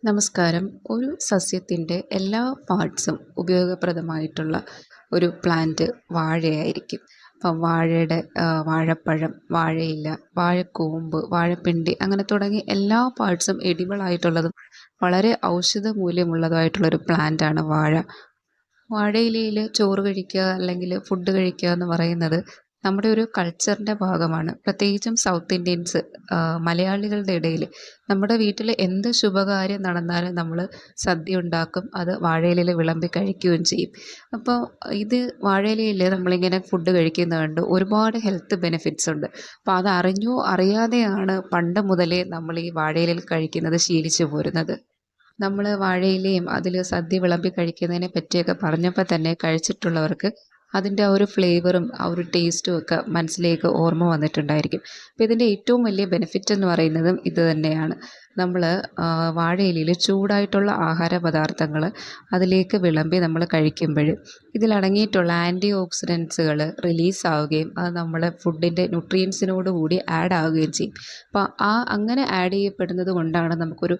നമസ്കാരം. ഒരു സസ്യത്തിൻ്റെ എല്ലാ പാർട്സും ഉപയോഗപ്രദമായിട്ടുള്ള ഒരു പ്ലാന്റ് വാഴയായിരിക്കും. അപ്പം വാഴയുടെ വാഴപ്പഴം, വാഴയില, വാഴക്കൂമ്പ്, വാഴപ്പിണ്ടി അങ്ങനെ തുടങ്ങി എല്ലാ പാർട്സും എഡിബിൾ ആയിട്ടുള്ളതും വളരെ ഔഷധ മൂല്യമുള്ളതുമായിട്ടുള്ളൊരു പ്ലാന്റാണ് വാഴ. വാഴയിലയിൽ ചോറ് കഴിക്കുക അല്ലെങ്കിൽ ഫുഡ് കഴിക്കുക എന്ന് പറയുന്നത് നമ്മുടെ ഒരു കൾച്ചറിൻ്റെ ഭാഗമാണ്. പ്രത്യേകിച്ചും സൗത്ത് ഇന്ത്യൻസ്, മലയാളികളുടെ ഇടയിൽ നമ്മുടെ വീട്ടിൽ എന്ത് ശുഭകാര്യം നടന്നാലും നമ്മൾ സദ്യ ഉണ്ടാക്കും, അത് വാഴയിലയിൽ വിളമ്പി കഴിക്കുകയും ചെയ്യും. അപ്പോൾ ഇത് വാഴയിലയിൽ നമ്മളിങ്ങനെ ഫുഡ് കഴിക്കുന്നത് കൊണ്ട് ഒരുപാട് ഹെൽത്ത് ബെനിഫിറ്റ്സ് ഉണ്ട്. അപ്പോൾ അത് അറിഞ്ഞോ അറിയാതെയാണ് പണ്ട് മുതലേ നമ്മൾ ഈ വാഴയിലയിൽ കഴിക്കുന്നത് ശീലിച്ചു പോരുന്നത്. നമ്മൾ വാഴയിലയും അതിൽ സദ്യ വിളമ്പി കഴിക്കുന്നതിനെ പറ്റിയൊക്കെ പറഞ്ഞപ്പോൾ തന്നെ കഴിച്ചിട്ടുള്ളവർക്ക് അതിൻ്റെ ആ ഒരു ഫ്ലേവറും ആ ഒരു ടേസ്റ്റും ഒക്കെ മനസ്സിലേക്ക് ഓർമ്മ വന്നിട്ടുണ്ടായിരിക്കും. അപ്പോൾ ഇതിൻ്റെ ഏറ്റവും വലിയ ബെനിഫിറ്റ് എന്ന് പറയുന്നതും ഇത് തന്നെയാണ്. നമ്മൾ വാഴയിലയിൽ ചൂടായിട്ടുള്ള ആഹാര പദാർത്ഥങ്ങൾ അതിലേക്ക് വിളമ്പി നമ്മൾ കഴിക്കുമ്പോൾ ഇതിലടങ്ങിയിട്ടുള്ള ആൻറ്റി ഓക്സിഡൻസുകൾ റിലീസാവുകയും അത് നമ്മുടെ ഫുഡിൻ്റെ ന്യൂട്രിയൻസിനോട് കൂടി ആഡ് ആവുകയും ചെയ്യും. അപ്പോൾ അങ്ങനെ ആഡ് ചെയ്യപ്പെടുന്നത് കൊണ്ടാണ് നമുക്കൊരു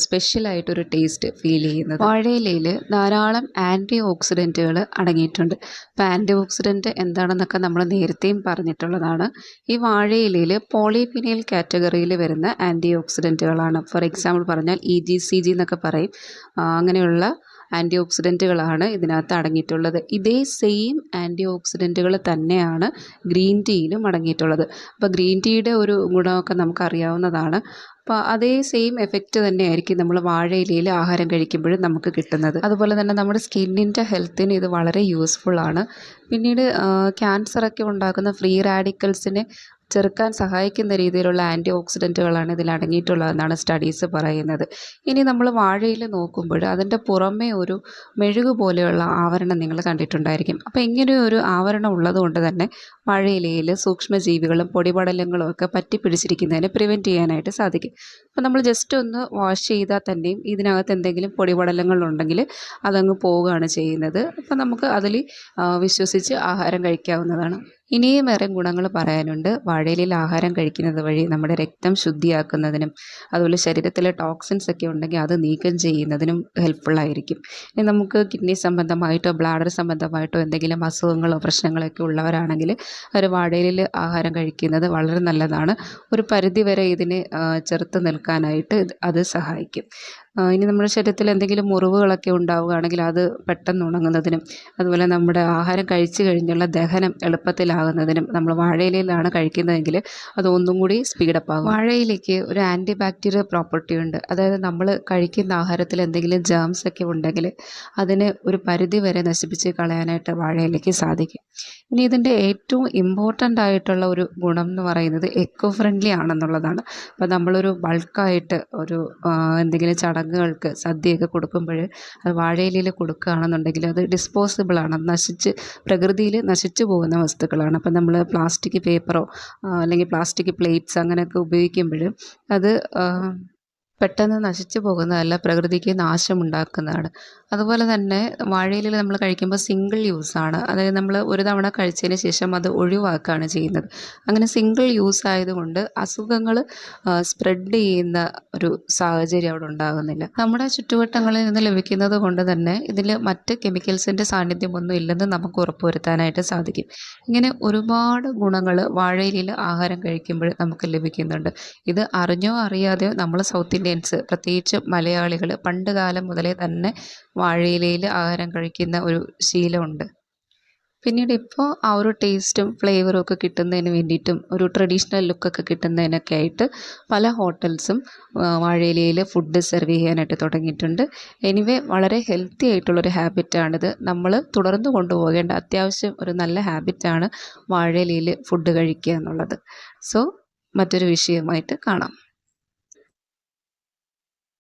സ്പെഷ്യലായിട്ടൊരു ടേസ്റ്റ് ഫീൽ ചെയ്യുന്നത്. വാഴയിലയിൽ ധാരാളം ആൻറ്റി ഓക്സിഡൻറ്റുകൾ അടങ്ങിയിട്ടുണ്ട്. അപ്പോൾ ആൻറ്റി ഓക്സിഡൻറ്റ് എന്താണെന്നൊക്കെ നമ്മൾ നേരത്തെയും പറഞ്ഞിട്ടുള്ളതാണ്. ഈ വാഴയിലയിൽ പോളിഫിനൈൽ കാറ്റഗറിയിൽ വരുന്ന ആൻറ്റി ഓക്സിഡൻറ്റുകളാണ്. ഫോർ എക്സാമ്പിൾ പറഞ്ഞാൽ EGCG എന്നൊക്കെ പറയും. അങ്ങനെയുള്ള ആൻറ്റി ഓക്സിഡൻറ്റുകളാണ് ഇതിനകത്ത് അടങ്ങിയിട്ടുള്ളത്. ഇതേ സെയിം ആൻറ്റി ഓക്സിഡൻറ്റുകൾ തന്നെയാണ് ഗ്രീൻ ടീയിലും അടങ്ങിയിട്ടുള്ളത്. അപ്പോൾ ഗ്രീൻ ടീയുടെ ഒരു ഗുണമൊക്കെ നമുക്കറിയാവുന്നതാണ്. അപ്പോൾ അതേ സെയിം എഫക്റ്റ് തന്നെയായിരിക്കും നമ്മൾ വാഴയിലയിൽ ആഹാരം കഴിക്കുമ്പോഴും നമുക്ക് കിട്ടുന്നത്. അതുപോലെ തന്നെ നമ്മുടെ സ്കിന്നിൻ്റെ ഹെൽത്തിന് ഇത് വളരെ യൂസ്ഫുള്ളാണ്. പിന്നീട് ക്യാൻസറൊക്കെ ഉണ്ടാക്കുന്ന ഫ്രീ റാഡിക്കൽസിനെ ചെറുക്കാൻ സഹായിക്കുന്ന രീതിയിലുള്ള ആൻറ്റി ഓക്സിഡൻറ്റുകളാണ് ഇതിൽ അടങ്ങിയിട്ടുള്ളതെന്നാണ് സ്റ്റഡീസ് പറയുന്നത്. ഇനി നമ്മൾ വാഴയിൽ നോക്കുമ്പോൾ അതിൻ്റെ പുറമേ ഒരു മെഴുക് പോലെയുള്ള ആവരണം നിങ്ങൾ കണ്ടിട്ടുണ്ടായിരിക്കും. അപ്പോൾ ഇങ്ങനെയൊരു ആവരണം ഉള്ളത് കൊണ്ട് തന്നെ വാഴയിലയിൽ സൂക്ഷ്മജീവികളും പൊടിപടലങ്ങളും ഒക്കെ പറ്റിപ്പിടിച്ചിരിക്കുന്നതിനെ പ്രിവെൻറ്റ് ചെയ്യാനായിട്ട് സാധിക്കും. അപ്പോൾ നമ്മൾ ജസ്റ്റ് ഒന്ന് വാഷ് ചെയ്താൽ തന്നെയും ഇതിനകത്ത് എന്തെങ്കിലും പൊടിപടലങ്ങളുണ്ടെങ്കിൽ അതങ്ങ് പോവുകയാണ് ചെയ്യുന്നത്. അപ്പോൾ നമുക്ക് അതിൽ വിശ്വസിച്ച് ആഹാരം കഴിക്കാവുന്നതാണ്. ഇനിയും ഏറെ ഗുണങ്ങൾ പറയാനുണ്ട്. വാഴയിലയിൽ ആഹാരം കഴിക്കുന്നത് വഴി നമ്മുടെ രക്തം ശുദ്ധിയാക്കുന്നതിനും അതുപോലെ ശരീരത്തിലെ ടോക്സിൻസ് ഒക്കെ ഉണ്ടെങ്കിൽ അത് നീക്കം ചെയ്യുന്നതിനും ഹെൽപ്ഫുള്ളായിരിക്കും. ഇനി നമുക്ക് കിഡ്നി സംബന്ധമായിട്ടോ ബ്ലാഡർ സംബന്ധമായിട്ടോ എന്തെങ്കിലും അസുഖങ്ങളോ പ്രശ്നങ്ങളൊക്കെ ഉള്ളവരാണെങ്കിൽ ഒരു വാഴയിലയിൽ ആഹാരം കഴിക്കുന്നത് വളരെ നല്ലതാണ്. ഒരു പരിധിവരെ ഇതിനെ ചെറുത്ത് നിൽക്കാനായിട്ട് അത് സഹായിക്കും. ഇനി നമ്മുടെ ശരീരത്തിൽ എന്തെങ്കിലും മുറിവുകളൊക്കെ ഉണ്ടാവുകയാണെങ്കിൽ അത് പെട്ടെന്ന് ഉണങ്ങുന്നതിനും അതുപോലെ നമ്മുടെ ആഹാരം കഴിച്ചു കഴിഞ്ഞുള്ള ദഹനം എളുപ്പത്തിലാകുന്നതിനും നമ്മൾ വാഴയിലയിലാണ് കഴിക്കുന്നതെങ്കിൽ അത് ഒന്നും കൂടി സ്പീഡപ്പ് ആകും. വാഴയിലേക്ക് ഒരു ആൻറ്റി ബാക്ടീരിയൽ പ്രോപ്പർട്ടി ഉണ്ട്. അതായത് നമ്മൾ കഴിക്കുന്ന ആഹാരത്തിൽ എന്തെങ്കിലും ജേംസ് ഒക്കെ ഉണ്ടെങ്കിൽ അതിനെ ഒരു പരിധി വരെ നശിപ്പിച്ച് കളയാനായിട്ട് വാഴയിലേക്ക് സാധിക്കും. ഇനി ഇതിൻ്റെ ഏറ്റവും ഇമ്പോർട്ടൻ്റ് ആയിട്ടുള്ള ഒരു ഗുണം എന്ന് പറയുന്നത് എക്കോ ഫ്രണ്ട്ലി ആണെന്നുള്ളതാണ്. അപ്പോൾ നമ്മളൊരു ബൾക്കായിട്ട് ഒരു എന്തെങ്കിലും ചടങ്ങുകൾക്ക് സദ്യയൊക്കെ കൊടുക്കുമ്പോൾ അത് വാഴയിലയിൽ കൊടുക്കുകയാണെന്നുണ്ടെങ്കിൽ അത് ഡിസ്പോസിബിളാണ്, പ്രകൃതിയിൽ നശിച്ചു പോകുന്ന വസ്തുക്കളാണ്. അപ്പം നമ്മൾ പ്ലാസ്റ്റിക് പേപ്പറോ അല്ലെങ്കിൽ പ്ലാസ്റ്റിക് പ്ലേറ്റ്സ് അങ്ങനെയൊക്കെ ഉപയോഗിക്കുമ്പോൾ അത് പെട്ടെന്ന് നശിച്ചു പോകുന്നതല്ല, പ്രകൃതിക്ക് നാശമുണ്ടാക്കുന്നതാണ്. അതുപോലെ തന്നെ വാഴയിലയിൽ നമ്മൾ കഴിക്കുമ്പോൾ സിംഗിൾ യൂസാണ്. അതായത് നമ്മൾ ഒരു തവണ കഴിച്ചതിന് ശേഷം അത് ഒഴിവാക്കുകയാണ് ചെയ്യുന്നത്. അങ്ങനെ സിംഗിൾ യൂസ് ആയതുകൊണ്ട് അസുഖങ്ങൾ സ്പ്രെഡ് ചെയ്യുന്ന ഒരു സാഹചര്യം അവിടെ ഉണ്ടാകുന്നില്ല. നമ്മുടെ ചുറ്റുവട്ടങ്ങളിൽ നിന്ന് ലഭിക്കുന്നത് കൊണ്ട് തന്നെ ഇതിൽ മറ്റ് കെമിക്കൽസിൻ്റെ സാന്നിധ്യമൊന്നും ഇല്ലെന്ന് നമുക്ക് ഉറപ്പുവരുത്താനായിട്ട് സാധിക്കും. ഇങ്ങനെ ഒരുപാട് ഗുണങ്ങൾ വാഴയിലയിൽ ആഹാരം കഴിക്കുമ്പോൾ നമുക്ക് ലഭിക്കുന്നുണ്ട്. ഇത് അറിഞ്ഞോ അറിയാതെയോ നമ്മൾ സൗത്ത് ഇന്ത്യൻസ്, പ്രത്യേകിച്ച് മലയാളികൾ പണ്ട് കാലം മുതലേ തന്നെ വാഴയിലയിൽ ആഹാരം കഴിക്കുന്ന ഒരു ശീലമുണ്ട്. പിന്നീട് ഇപ്പോൾ ആ ഒരു ടേസ്റ്റും ഫ്ലേവറും ഒക്കെ കിട്ടുന്നതിന് വേണ്ടിയിട്ടും ഒരു ട്രഡീഷണൽ ലുക്കൊക്കെ കിട്ടുന്നതിനൊക്കെ ആയിട്ട് പല ഹോട്ടൽസും വാഴയിലയിൽ ഫുഡ് സെർവ് ചെയ്യാനായിട്ട് തുടങ്ങിയിട്ടുണ്ട്. എനിവേ വളരെ ഹെൽത്തി ആയിട്ടുള്ളൊരു ഹാബിറ്റാണിത്. നമ്മൾ തുടർന്ന് കൊണ്ടുപോകേണ്ട അത്യാവശ്യം ഒരു നല്ല ഹാബിറ്റാണ് വാഴയിലയിൽ ഫുഡ് കഴിക്കുക എന്നുള്ളത്. സോ മറ്റൊരു വിഷയമായിട്ട് കാണാം.